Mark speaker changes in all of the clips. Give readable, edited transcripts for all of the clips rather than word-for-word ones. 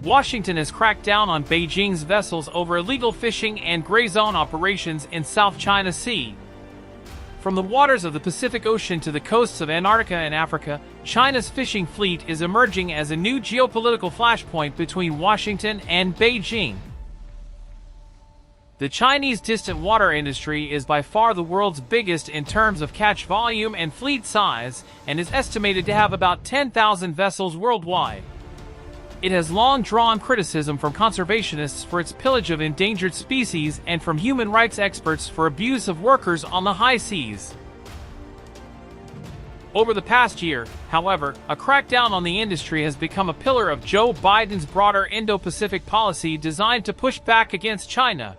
Speaker 1: Washington has cracked down on Beijing's vessels over illegal fishing and gray zone operations in South China Sea. From the waters of the Pacific Ocean to the coasts of Antarctica and Africa, China's fishing fleet is emerging as a new geopolitical flashpoint between Washington and Beijing. The Chinese distant water industry is by far the world's biggest in terms of catch volume and fleet size, and is estimated to have about 10,000 vessels worldwide. It has long drawn criticism from conservationists for its pillage of endangered species and from human rights experts for abuse of workers on the high seas. Over the past year, however, a crackdown on the industry has become a pillar of Joe Biden's broader Indo-Pacific policy designed to push back against China.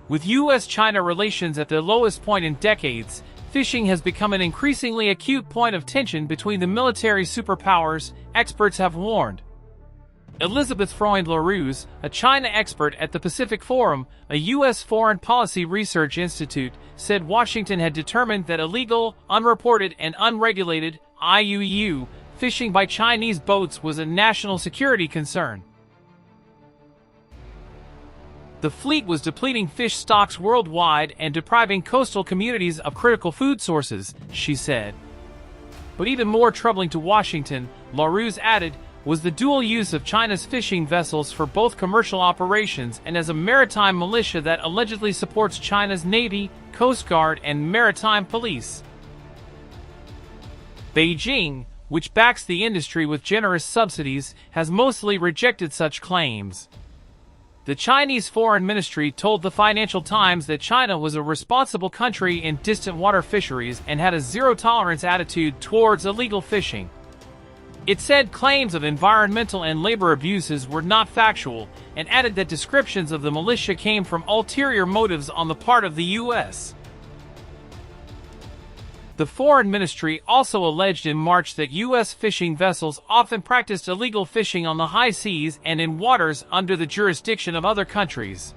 Speaker 1: With U.S.-China relations at their lowest point in decades, fishing has become an increasingly acute point of tension between the military superpowers, experts have warned. Elizabeth Freund-LaRouze, a China expert at the Pacific Forum, a U.S. foreign policy research institute, said Washington had determined that illegal, unreported, and unregulated IUU fishing by Chinese boats was a national security concern. The fleet was depleting fish stocks worldwide and depriving coastal communities of critical food sources, she said. But even more troubling to Washington, LaRouze added, was the dual use of China's fishing vessels for both commercial operations and as a maritime militia that allegedly supports China's Navy, Coast Guard, and maritime police. Beijing, which backs the industry with generous subsidies, has mostly rejected such claims. The Chinese Foreign Ministry told the Financial Times that China was a responsible country in distant water fisheries and had a zero-tolerance attitude towards illegal fishing. It said claims of environmental and labor abuses were not factual, and added that descriptions of the militia came from ulterior motives on the part of the U.S. The Foreign Ministry also alleged in March that U.S. fishing vessels often practiced illegal fishing on the high seas and in waters under the jurisdiction of other countries.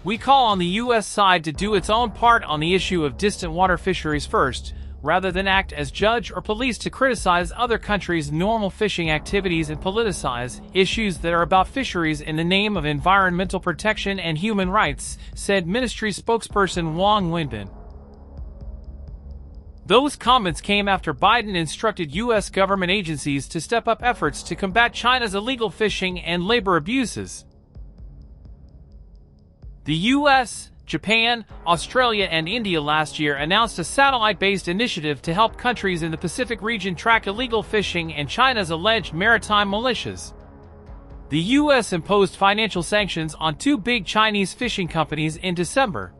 Speaker 1: We call on the U.S. side to do its own part on the issue of distant water fisheries first, rather than act as judge or police to criticize other countries' normal fishing activities and politicize issues that are about fisheries in the name of environmental protection and human rights, said ministry spokesperson Wang Wenbin. Those comments came after Biden instructed U.S. government agencies to step up efforts to combat China's illegal fishing and labor abuses. The U.S., Japan, Australia, and India last year announced a satellite-based initiative to help countries in the Pacific region track illegal fishing and China's alleged maritime militias. The U.S. imposed financial sanctions on two big Chinese fishing companies in December.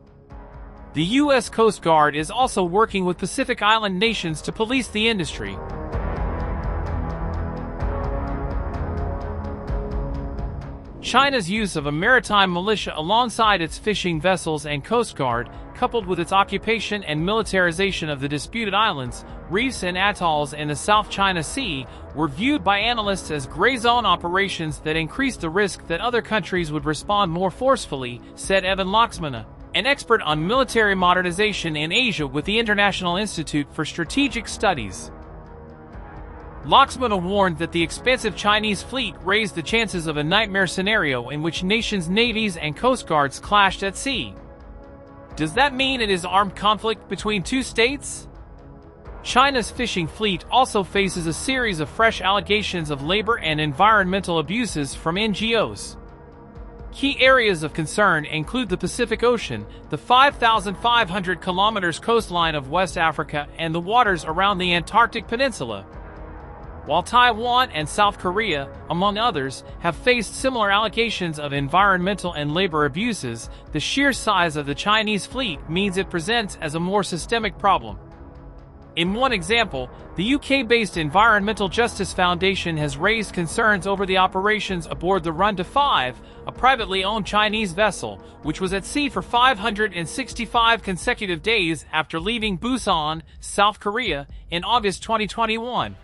Speaker 1: The U.S. Coast Guard is also working with Pacific Island nations to police the industry. China's use of a maritime militia alongside its fishing vessels and Coast Guard, coupled with its occupation and militarization of the disputed islands, reefs and atolls in the South China Sea, were viewed by analysts as gray zone operations that increased the risk that other countries would respond more forcefully, said Evan Laxmana, an expert on military modernization in Asia with the International Institute for Strategic Studies. Laxmana warned that the expansive Chinese fleet raised the chances of a nightmare scenario in which nations' navies and coast guards clashed at sea. Does that mean it is armed conflict between two states? China's fishing fleet also faces a series of fresh allegations of labor and environmental abuses from NGOs. Key areas of concern include the Pacific Ocean, the 5,500 kilometers coastline of West Africa, and the waters around the Antarctic Peninsula. While Taiwan and South Korea, among others, have faced similar allegations of environmental and labor abuses, the sheer size of the Chinese fleet means it presents as a more systemic problem. In one example, the UK-based Environmental Justice Foundation has raised concerns over the operations aboard the Run to 5, a privately owned Chinese vessel, which was at sea for 565 consecutive days after leaving Busan, South Korea, in August 2021.